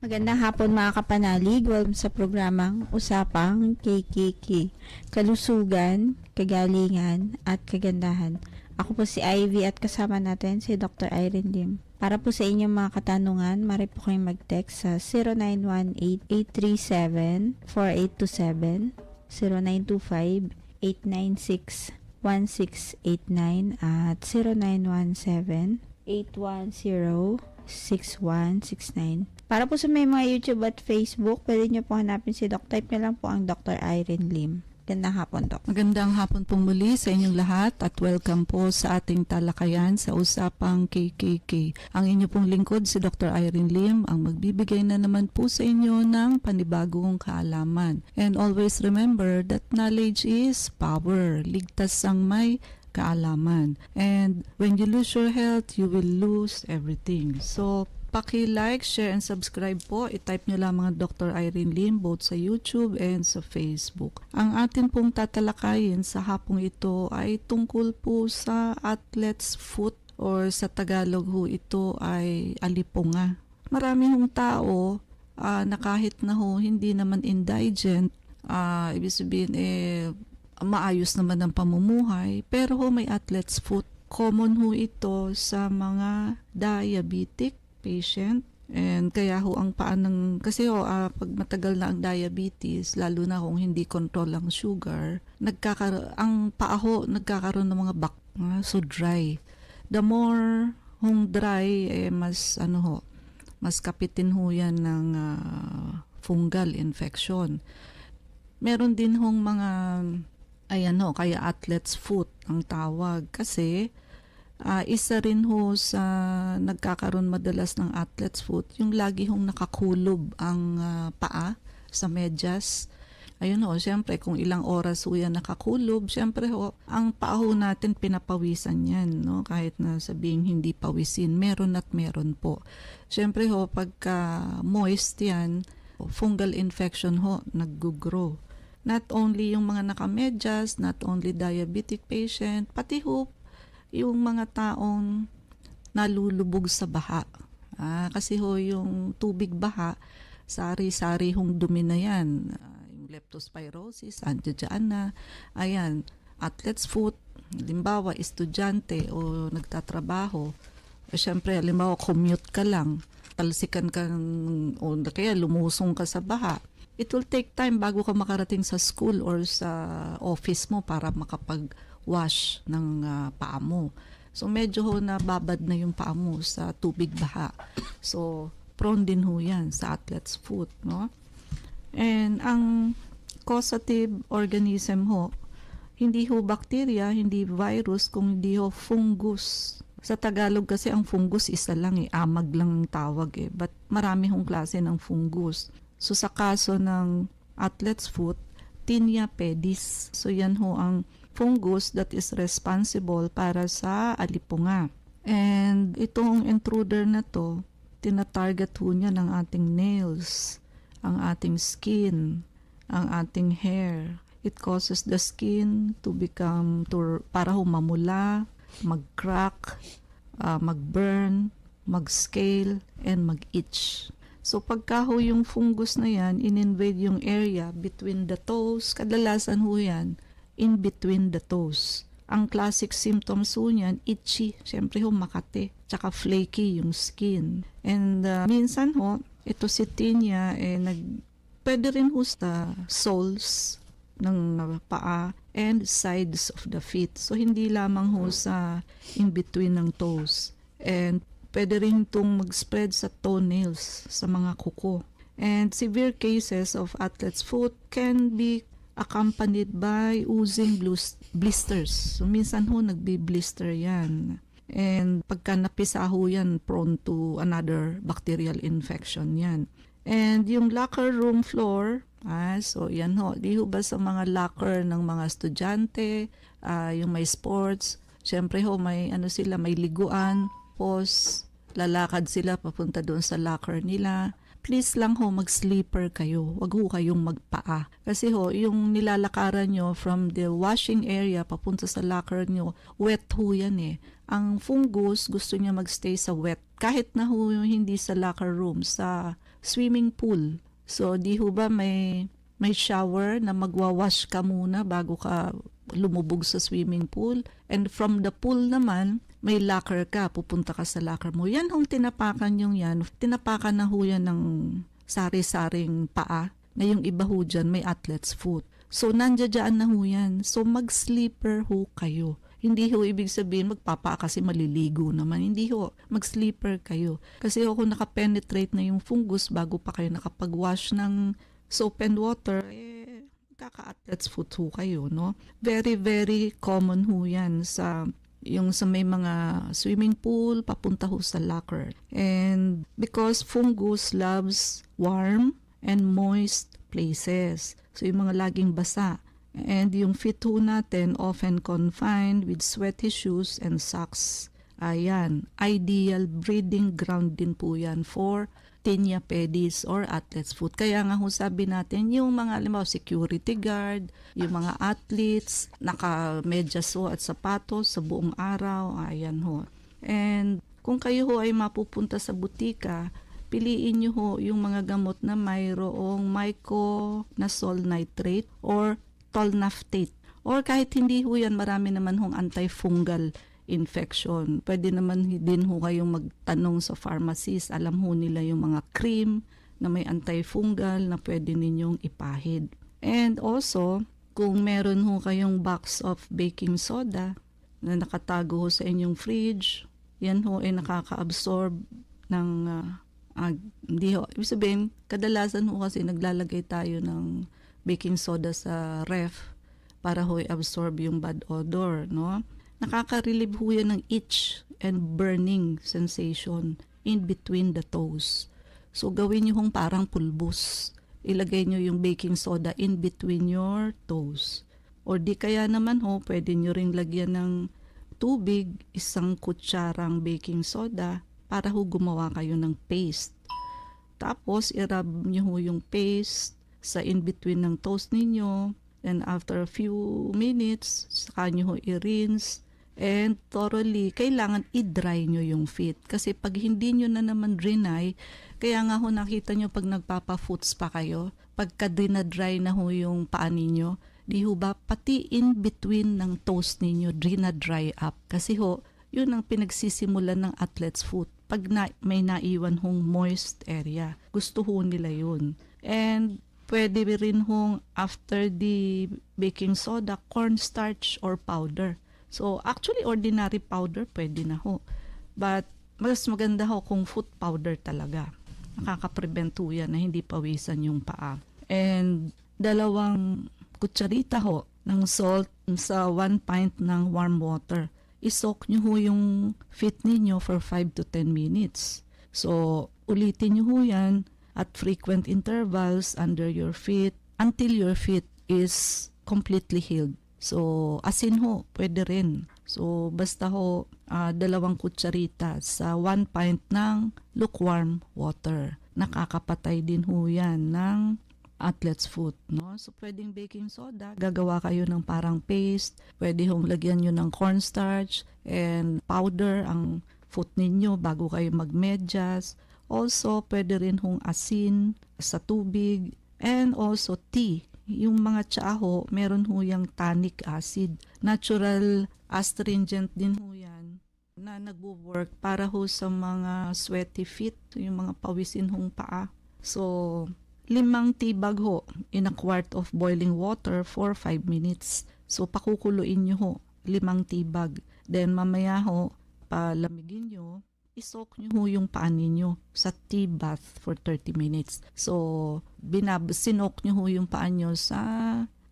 Magandang hapon mga kapanalig. Welcome sa programang Usapang KKK. Kalusugan, kagalingan, at kagandahan. Ako po si Ivy at kasama natin si Dr. Irene Lim. Para po sa inyong mga katanungan, mari po kayong mag-text sa 0918-837-4827, 0925-896-1689 at 0917-810-6169. Para po sa may mga YouTube at Facebook, pwede nyo po hanapin si Doc. Type nyo lang po ang Dr. Irene Lim. Gandang hapon, Doc. Magandang hapon pong muli sa inyong lahat at welcome po sa ating talakayan sa Usapang KKK. Ang inyo pong lingkod si Dr. Irene Lim ang magbibigay na naman po sa inyo ng panibagong kaalaman. And always remember that knowledge is power. Ligtas ang may kaalaman. And when you lose your health, you will lose everything. So, paki-like, share, and subscribe po. I-type nyo lang mga Dr. Irene Lim both sa YouTube and sa Facebook. Ang atin pong tatalakayin sa hapong ito ay tungkol po sa athlete's foot or sa Tagalog ho ito ay alipunga. Marami hong tao na kahit na ho hindi naman indigent, ibig sabihin maayos naman ang pamumuhay, pero ho may athlete's foot. Common ho ito sa mga diabetic patient, and kaya ho ang paan kasi pag matagal na ang diabetes, lalo na kung hindi control ang sugar, ang paa ho nagkakaroon ng mga so dry. The more hong dry, mas mas kapitin ho yan ng fungal infection. Meron din hong mga kaya athlete's foot ang tawag kasi isa rin ho sa nagkakaroon madalas ng athlete's foot, yung lagi hong nakakulob ang paa sa medyas. Ayun ho, siyempre kung ilang oras ho yan nakakulob, siyempre ho, ang paa ho natin pinapawisan yan, no? Kahit na sabihing hindi pawisin, meron at meron po. Siyempre ho, pagka moist yan, fungal infection ho, nag-grow. Not only yung mga nakamedyas, not only diabetic patient, pati ho, yung mga taong nalulubog sa baha. Kasi ho, yung tubig baha, sari-sari hong dumi na yan. Yung leptospirosis, andyan na. Ayan, athlete's foot, halimbawa, estudyante o nagtatrabaho. Siyempre, halimbawa, commute ka lang, talsikan ka o kaya lumusong ka sa baha. It will take time bago ka makarating sa school or sa office mo para makapag-wash ng paa mo. So medyo ho nababad na yung paa mo sa tubig baha. So prone din ho yan sa athlete's foot, no? And ang causative organism ho, hindi ho bacteria, hindi virus, kung hindi ho fungus. Sa Tagalog kasi ang fungus isa lang amag lang ang tawag But marami hong klase ng fungus. So sa kaso ng athlete's foot, Tinea pedis. So yan ho ang fungus that is responsible para sa alipunga. And itong intruder na to, tinatarget ho niya ng ating nails, ang ating skin, ang ating hair. It causes the skin to become, para ho mamula, mag-crack, mag-burn, mag-scale, and mag-itch. So pagka ho yung fungus na yan, in-invade yung area between the toes, kadalasan ho yan, in between the toes. Ang classic symptoms ho niyan, itchy, syempre ho makate, tsaka flaky yung skin. And minsan ho, ito si tinea, pwede rin ho sa soles ng paa and sides of the feet. So hindi lamang ho sa in between ng toes. And pwede rin itong mag-spread sa toenails, sa mga kuko. And severe cases of athlete's foot can be accompanied by oozing blisters. So minsan ho, nagbi-blister yan. And pagka napisa ho yan, prone to another bacterial infection yan. And yung locker room floor, so yan ho, di ho ba sa mga locker ng mga estudyante, yung may sports, syempre ho, may may liguan, lalakad sila papunta doon sa locker nila. Please lang ho, mag-sleeper kayo. Wag ho kayong magpaa. Kasi ho, yung nilalakaran nyo from the washing area papunta sa locker nyo, wet ho yan Ang fungus, gusto niya magstay sa wet. Kahit na ho hindi sa locker room, sa swimming pool. So, di ho ba may shower na magwawash ka muna bago ka lumubog sa swimming pool. And from the pool naman, may locker ka. Pupunta ka sa locker mo. Yan hong tinapakan yung yan. Tinapakan na ho yan ng sari-saring paa na yung iba ho dyan may athlete's foot. So, nandiyan na ho yan. So, mag-sleeper ho kayo. Hindi ho ibig sabihin magpapa kasi maliligo naman. Hindi ho. Mag-sleeper kayo. Kasi ho kung nakapenetrate na yung fungus bago pa kayo nakapag-wash ng soap and water, kaka-athlete's foot ho kayo, no? Very, very common ho yan sa may mga swimming pool, papunta ho sa locker. And because fungus loves warm and moist places. So, yung mga laging basa. And yung feet ho natin often confined with sweaty shoes and socks. Ayan, ideal breeding ground din po yan for tinea pedis or athlete's foot. Kaya nga ho sabi natin, yung mga security guard, yung mga athletes, naka-medyas ho at sapatos sa buong araw, ayan ho. And kung kayo ho ay mapupunta sa butika, piliin nyo ho yung mga gamot na mayroong miconazole nitrate or tolnaftate. Or kahit hindi ho yan, marami naman hong antifungal infection. Pwede naman din ho kayong magtanong sa pharmacist. Alam ho nila yung mga cream na may antifungal na pwede ninyong ipahid. And also, kung meron ho kayong box of baking soda na nakatago ho sa inyong fridge, yan ho ay nakaka-absorb ng hindi ho. Ibig sabihin, kadalasan ho kasi naglalagay tayo ng baking soda sa ref para ho i-absorb yung bad odor, no? Nakaka-relieve ho yan ng itch and burning sensation in between the toes. So, gawin nyo hong parang pulbos. Ilagay nyo yung baking soda in between your toes. Or di kaya naman ho, pwede nyo ring lagyan ng tubig, 1 kutsarang baking soda para ho gumawa kayo ng paste. Tapos, i-rub nyo ho yung paste sa in-between ng toes ninyo. And after a few minutes, saka nyo ho i-rinse. And thoroughly, kailangan i-dry nyo yung feet. Kasi pag hindi nyo na naman dry, kaya nga ho nakita nyo pag nagpapa-foots pa kayo, pagka dry na ho yung paa ninyo, di ho ba pati in between ng toes ninyo, dry up. Kasi ho, yun ang pinagsisimulan ng athlete's foot. Pag may naiwan hong moist area, gusto ho nila yun. And pwede rin hong after the baking soda, cornstarch or powder. So, actually, ordinary powder, pwede na ho. But, mas maganda ho kung foot powder talaga. Nakaka-prevent ho yan na hindi pawisan yung paa. And, 2 kutsarita ho ng salt sa 1 pint ng warm water. I-soak nyo ho yung feet ninyo for 5 to 10 minutes. So, ulitin nyo ho yan at frequent intervals under your feet until your feet is completely healed. So, asin ho, pwede rin. So, basta ho, 2 kutsarita sa 1 pint ng lukewarm water. Nakakapatay din ho yan ng athlete's foot, no? So, pwedeng baking soda, gagawa kayo ng parang paste, pwede hong lagyan nyo ng cornstarch and powder ang foot ninyo bago kayo magmedyas. Also, pwede rin hong asin sa tubig and also tea. Yung mga tsaa ho, meron ho yung tannic acid. Natural astringent din ho yan na nagwo-work para ho sa mga sweaty feet, yung mga pawisin hong paa. So, 5 tibag ho in a quart of boiling water for 5 minutes. So, pakukuluin nyo ho, 5 tibag. Then, mamaya ho, palamigin nyo, isok nyo ho yung paa ninyo sa tea bath for 30 minutes. So, sinok nyo ho yung paa nyo sa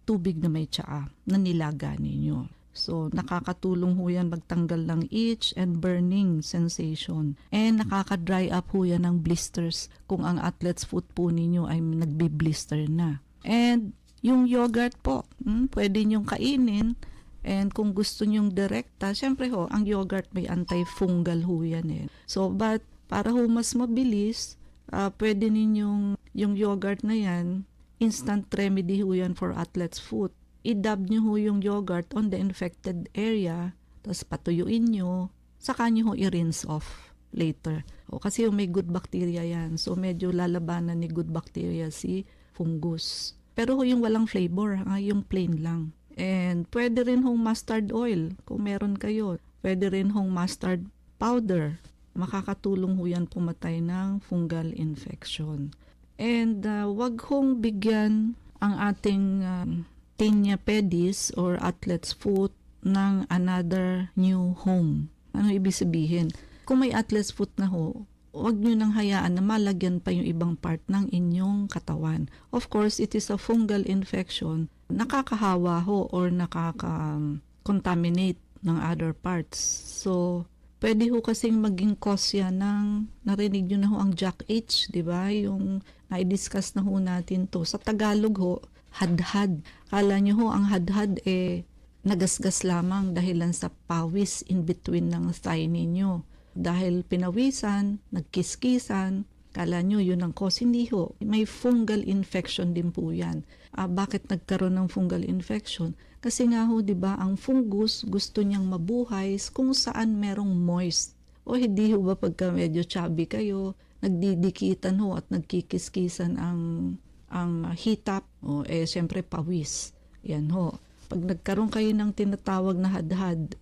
tubig na may tsaa na nilaga ninyo. So, nakakatulong ho yan magtanggal ng itch and burning sensation. And nakaka-dry up ho yan ng blisters kung ang athlete's foot po ninyo ay nagbi-blister na. And yung yogurt po, pwede nyong kainin. And kung gusto nyong direkta, syempre ho, ang yogurt may antifungal ho yan eh. So, but para ho mas mabilis, pwede ninyong yung yogurt na yan, instant remedy ho yan for athlete's foot. I-dab nyo ho yung yogurt on the infected area, tapos patuyuin nyo, saka nyo ho i-rinse off. later. O, kasi yung may good bacteria yan. So, medyo lalabanan ni good bacteria si fungus. Pero yung walang flavor, yung plain lang. And pwede rin hong mustard oil kung meron kayo. Pwede rin hong mustard powder. Makakatulong ho yan pumatay ng fungal infection. And wag hong bigyan ang ating tinea pedis or athlete's foot ng another new home. Ano ibig sabihin? Kung may athlete's foot na ho, huwag nyo nang hayaan na malagyan pa yung ibang part ng inyong katawan. Of course, it is a fungal infection. Nakakahawa ho or nakaka-contaminate ng other parts. So, pwede ho kasing maging cause yan ng, narinig nyo na ho ang Jack H, di ba? Yung na-discuss na ho natin to. Sa Tagalog ho, hadhad. Kala nyo ho, ang hadhad nagasgas lamang dahilan sa pawis in between ng thigh ninyo. Dahil pinawisan, nagkiskisan, kala nyo yun ang cause. Hindi ho. May fungal infection din po yan. Bakit nagkaroon ng fungal infection? Kasi nga ho, di ba, ang fungus gusto niyang mabuhay kung saan merong moist. O hindi ho ba pagka medyo chubby kayo, nagdidikitan ho at nagkikiskisan ang hitap, o siyempre pawis. Yan ho. Pag nagkaroon kayo ng tinatawag na hadhad,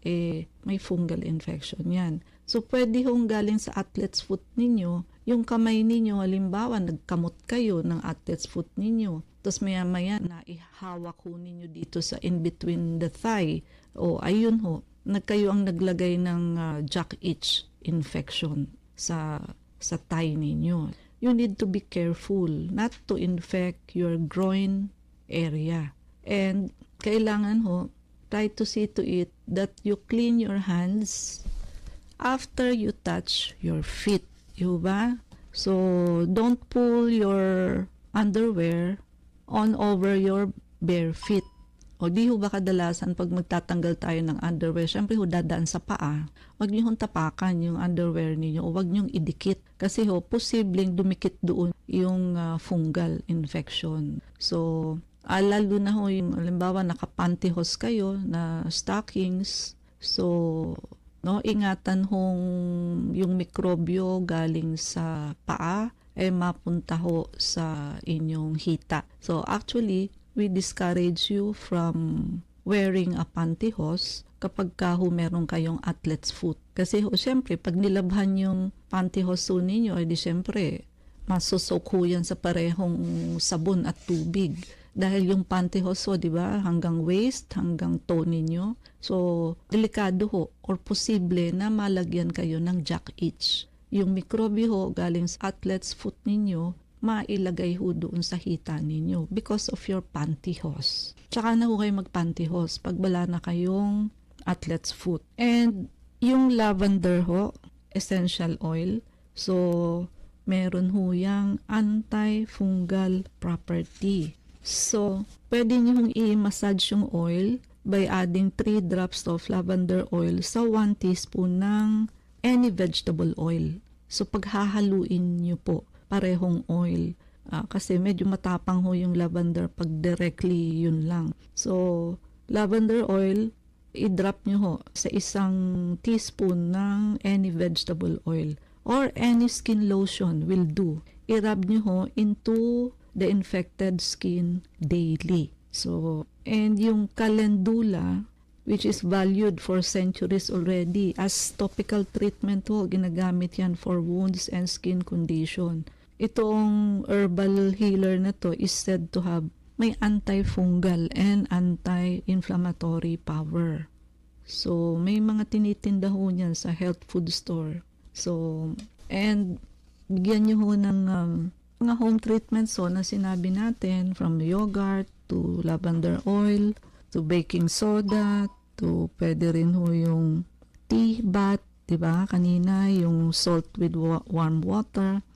may fungal infection yan. So, pwede hong galing sa athlete's foot ninyo, yung kamay ninyo, halimbawa, nagkamot kayo ng athlete's foot ninyo, tapos maya-maya na ihawak ho ninyo dito sa in-between the thigh. O, ayun ho, kayo ang naglagay ng Jack H infection sa thigh ninyo. You need to be careful not to infect your groin area. And kailangan ho, try to see to it that you clean your hands after you touch your feet. Diba? So, don't pull your underwear on over your bare feet. O di ho ba kadalasan pag magtatanggal tayo ng underwear, syempre ho dadaan sa paa, wag niyo hong tapakan yung underwear niyo o wag niyo idikit. Kasi ho, posibleng dumikit doon yung fungal infection. So, lalo na ho yung halimbawa nakapantyhose kayo na stockings. So, ingatan hong yung mikrobyo galing sa paa mapunta ho sa inyong hita. So, actually, we discourage you from wearing a pantyhose kapag meron kayong athlete's foot. Kasi siyempre, pag nilabhan yung pantyhose ninyo, di siyempre, masusok ho yan sa parehong sabon at tubig. Dahil yung pantyhose, di ba, hanggang waist, hanggang toe ninyo. So, delikado ho or posible na malagyan kayo ng Jack H. Yung mikrobyo ho galing sa athlete's foot ninyo, mailagay ho doon sa hita ninyo because of your pantyhose. Tsaka na ho kayo magpantyhose pag wala na kayong athlete's foot. And yung lavender ho, essential oil. So, meron ho yung antifungal property. So, pwede nyo hong i-massage yung oil by adding 3 drops of lavender oil sa 1 teaspoon ng any vegetable oil. So, paghahaluin nyo po, parehong oil. Kasi medyo matapang ho yung lavender pag directly yun lang. So, lavender oil, i-drop nyo ho sa 1 teaspoon ng any vegetable oil or any skin lotion will do. I-rub nyo ho into the infected skin daily. So, and yung calendula, which is valued for centuries already as topical treatment ho, ginagamit yan for wounds and skin condition. Itong herbal healer na to is said to have may antifungal and anti-inflammatory power. So, may mga tinitinda ho niyan sa health food store. So, and bigyan nyo ho ng mga home treatments na sinabi natin, from yogurt to lavender oil to baking soda to pwede rin ho yung tea bath, diba? Kanina yung salt with warm water.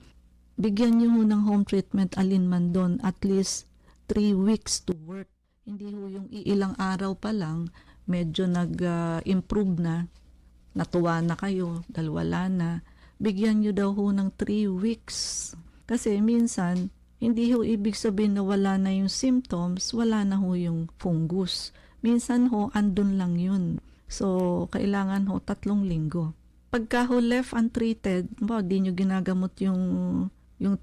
Bigyan nyo ho ng home treatment alin man doon at least 3 weeks to work. Hindi ho yung ilang araw pa lang medyo nag-improve na, natuwa na kayo dahil wala na. Bigyan nyo daw ho ng 3 weeks. Kasi minsan, hindi ho ibig sabihin na wala na yung symptoms, wala na ho yung fungus. Minsan ho, andun lang yun. So, kailangan ho 3 linggo. pagka ho left untreated, di nyo ginagamot yung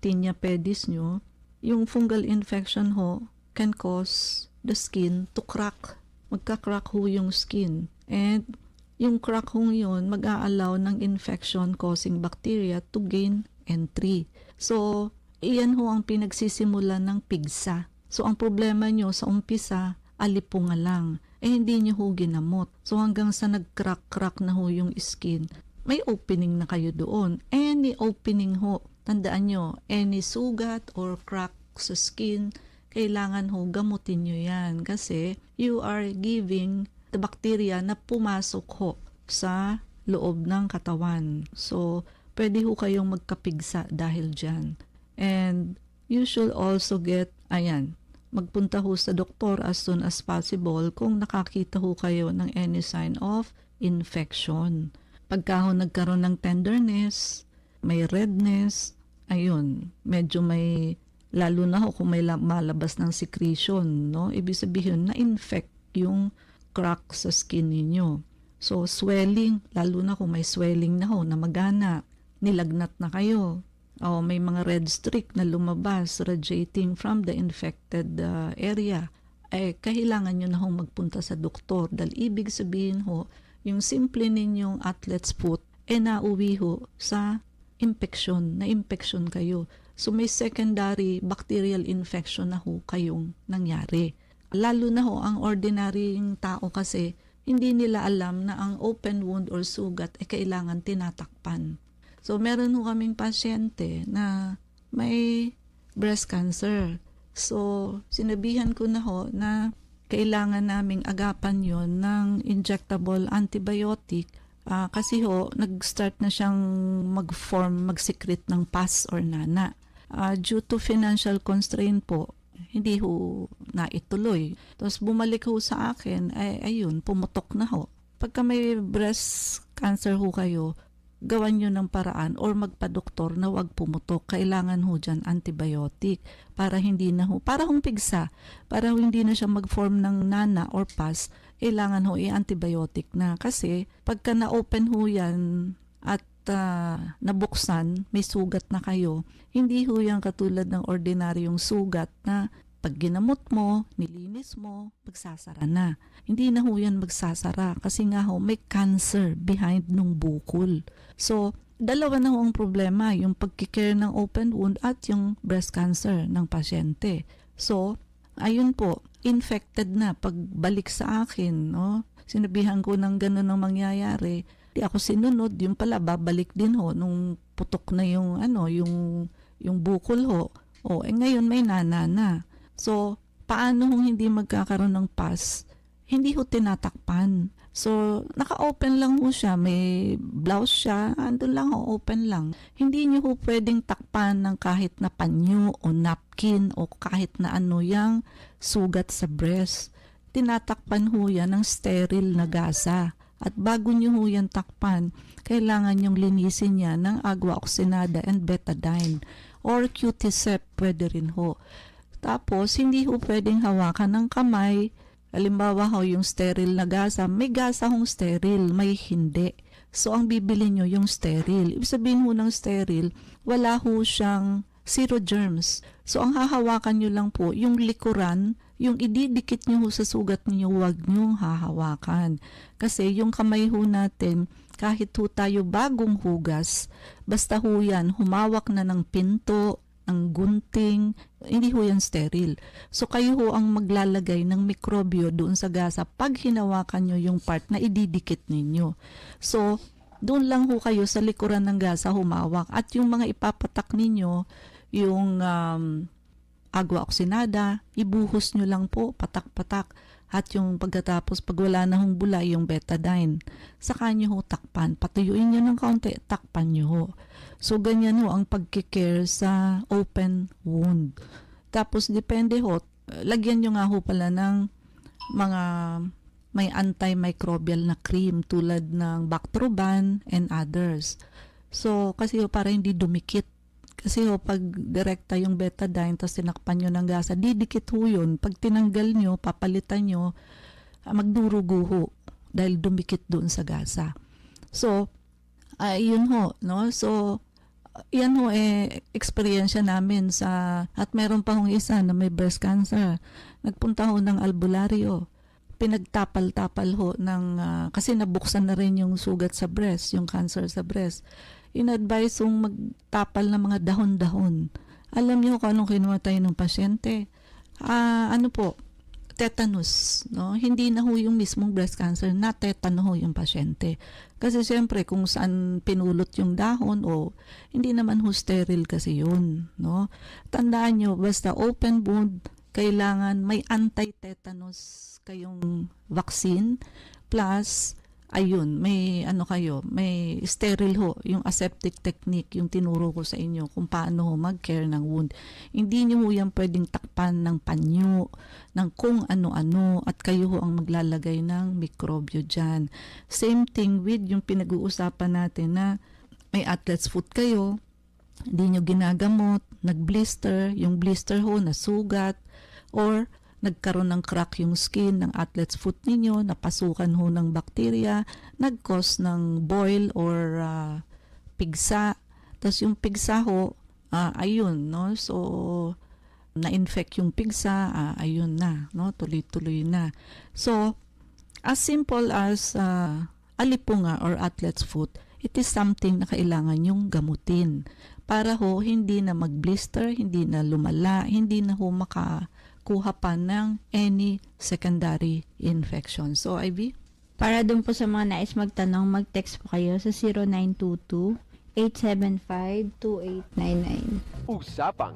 tinea pedis nyo, yung fungal infection ho can cause the skin to crack. Magka-crack ho yung skin. And yung crack ho yun, mag-a-allow ng infection-causing bacteria to gain entry. So, iyan ho ang pinagsisimula ng pigsa. So, ang problema nyo sa umpisa, alipunga lang. Hindi nyo ho ginamot. So, hanggang sa nag-crack-crack na ho yung skin, may opening na kayo doon. Any opening ho, tandaan nyo, any sugat or crack sa skin, kailangan ho gamutin nyo yan. Kasi, you are giving the bacteria na pumasok ho sa loob ng katawan. So, pwede ho kayong magkapigsa dahil dyan. And you should also get, magpunta ho sa doktor as soon as possible kung nakakita ho kayo ng any sign of infection. Pagka ho nagkaroon ng tenderness, may redness, medyo may, lalo na ho kung may malabas ng secretion, no? Ibig sabihin na-infect yung crack sa skin ninyo. So, swelling, lalo na kung may swelling na ho na magana, nilagnat na kayo. O may mga red streak na lumabas, radiating from the infected area, kailangan nyo na hong magpunta sa doktor. Dahil ibig sabihin ho, yung simple ninyong athlete's foot, nauwi ho sa infection, na-infection kayo. So may secondary bacterial infection na ho kayong nangyari. Lalo na ho, ang ordinaryong tao kasi, hindi nila alam na ang open wound or sugat kailangan tinatakpan. So, meron ho kaming pasyente na may breast cancer. So, sinabihan ko na ho na kailangan naming agapan yon ng injectable antibiotic kasi ho, nag-start na siyang mag-secrete ng pus or nana. Due to financial constraint po, hindi ho naituloy. Tapos bumalik ho sa akin, ayun, pumutok na ho. Pagka may breast cancer ho kayo, gawan nyo ng paraan or magpa-doktor na wag pumutok. Kailangan ho dyan antibiotic para hindi na ho, para hong pigsa, para hindi na siya mag-form ng nana or pus, kailangan ho i-antibiotic na. Kasi pagka na-open ho yan at nabuksan, may sugat na kayo, hindi ho yan katulad ng ordinaryong sugat na pag ginamot mo, nilinis mo, magsasara na. Hindi na ho yan magsasara kasi nga ho may cancer behind nung bukol. So, dalawa na ho ang problema, yung pagkikare ng open wound at yung breast cancer ng pasyente. So, ayun po, infected na pagbalik sa akin, no? Sinabihan ko ng gano'n ang mangyayari. Di ako sinunod, yung pala babalik din ho nung putok na yung yung bukol ho. Ngayon may nana na. So, paano kung hindi magkakaroon ng pus? Hindi ho tinatakpan. So, naka-open lang ho siya. May blouse siya. Andun lang ho, open lang. Hindi nyo ho pwedeng takpan ng kahit na panyo o napkin o kahit na yung sugat sa breast. Tinatakpan ho yan ng sterile na gasa. At bago nyo ho yan takpan, kailangan nyong linisin yan ng agua oxinada and betadine. Or Q-tip, pwede rin ho. Tapos, hindi ho pwedeng hawakan ng kamay. Halimbawa ho, yung sterile na gasa, may gasa hong sterile, may hindi. So, ang bibili nyo yung sterile. Ibig sabihin ho ng sterile, wala ho siyang zero germs. So, ang hahawakan nyo lang po, yung likuran, yung ididikit nyo ho sa sugat niyo, huwag nyong hahawakan. Kasi yung kamay ho natin, kahit ho tayo bagong hugas, basta ho yan, humawak na ng pinto, ang gunting, hindi ho yan sterile. So kayo ho ang maglalagay ng mikrobyo doon sa gasa pag hinawakan nyo yung part na ididikit ninyo. So doon lang ho kayo sa likuran ng gasa humawak at yung mga ipapatak ninyo, yung agua oxinada, ibuhos nyo lang po, patak-patak. At yung pagkatapos, pag wala na hong bulay, yung betadine, saka nyo ho takpan. Patuyuin nyo ng kaunti, takpan nyo ho. So, ganyan ho ang pagkikare sa open wound. Tapos, depende ho, lagyan nyo nga ho pala ng mga may antimicrobial na cream tulad ng Bactroban and others. So, kasi ho, para hindi dumikit. Kasi ho, pag direkta yung betadine, tapos tinakpan nyo ng gasa, didikit ho yun. Pag tinanggal nyo, papalitan nyo, magdurugo ho dahil dumikit doon sa gasa. So, Yun ho, no? So, yan ho experience namin at meron pa hong isa na may breast cancer. Nagpunta ho ng albularyo. Pinagtapal-tapal ho kasi nabuksan na rin yung sugat sa breast, yung cancer sa breast. In-advise hong magtapal ng mga dahon-dahon. Alam niyo kung anong kinumatay ng pasyente? Tetanus, no? Hindi na ho yung mismong breast cancer, na tetano ho yung pasyente. Kasi siyempre kung saan pinulot yung dahon hindi naman ho sterile kasi yun, no? Tandaan nyo, basta open wound, kailangan may anti-tetanus kayong vaccine plus may sterile ho, yung aseptic technique, yung tinuro ko sa inyo kung paano ho mag-care ng wound. Hindi nyo ho yan pwedeng takpan ng panyo, ng kung ano-ano, at kayo ho ang maglalagay ng mikrobyo dyan. Same thing with yung pinag-uusapan natin na may athlete's foot kayo, hindi nyo ginagamot, nag-blister, yung blister ho, nasugat, or nagkaroon ng crack yung skin ng athlete's foot ninyo, napasukan ho ng bakterya, nag-cause ng boil or pigsa. Tapos yung pigsa ho, no? So, na-infect yung pigsa, ayun na, no? Tuloy-tuloy na. So, as simple as alipunga or athlete's foot, it is something na kailangan yung gamutin para ho hindi na mag-blister, hindi na lumala, hindi na ho makakuha pa ng any secondary infection. So, Ivy? Para dun po sa mga nais magtanong, mag-text po kayo sa 0922-875-2899. Usapang